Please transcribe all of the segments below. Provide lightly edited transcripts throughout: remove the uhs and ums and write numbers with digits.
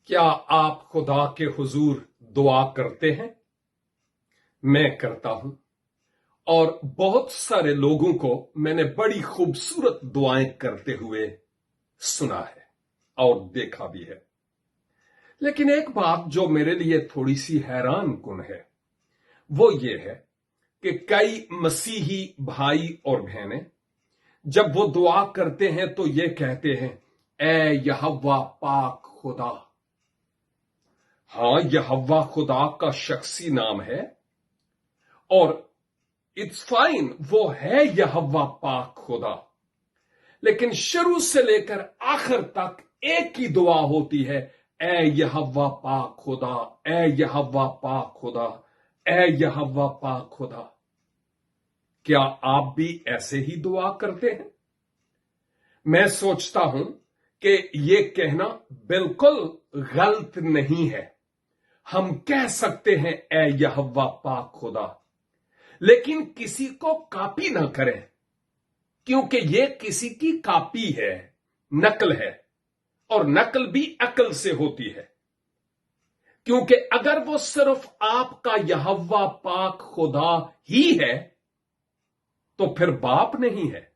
क्या आप खुदा के हुजूर दुआ करते हैं? मैं करता हूं और बहुत सारे लोगों को मैंने बड़ी खूबसूरत दुआएं करते हुए सुना है और देखा भी है। लेकिन एक बात जो मेरे लिए थोड़ी सी हैरान कुन है वो ये है कि कई मसीही भाई और बहनें जब वो दुआ करते हैं तो ये कहते हैं, ए यहोवा पाक खुदा। हां, यहोवा खुदा का शख्सी नाम है और इट्स फाइन, वो है यहोवा पाक खुदा। लेकिन शुरू से लेकर आखिर तक एक ही दुआ होती है, ए यहोवा पाक खुदा, ए यहोवा पाक खुदा, ए यहोवा पाक खुदा। क्या आप भी ऐसे ही दुआ करते हैं? मैं सोचता हूं कि यह कहना बिल्कुल गलत नहीं है। हम कह सकते हैं ए यहोवा पाक खुदा, लेकिन किसी को कॉपी ना करें, क्योंकि यह किसी की कॉपी है, नकल है, और नकल भी अकल से होती है। क्योंकि अगर वो सिर्फ आपका यहोवा पाक खुदा ही है तो फिर बाप नहीं है,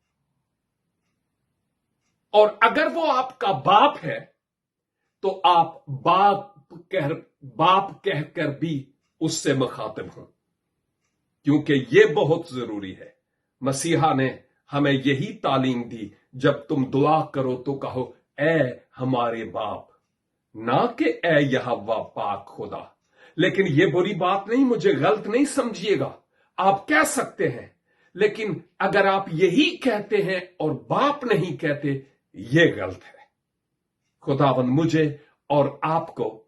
और अगर वो आपका बाप है तो आप बाप कहकर भी उससे मुखातिब हों, क्योंकि यह बहुत जरूरी है। मसीहा ने हमें यही तालीम दी, जब तुम दुआ करो तो कहो ए हमारे बाप, ना कि ए यहोवा पाक खुदा। लेकिन यह बुरी बात नहीं, मुझे गलत नहीं समझिएगा, आप कह सकते हैं, लेकिन अगर आप यही कहते हैं और बाप नहीं कहते, यह गलत है। खुदावन मुझे और आपको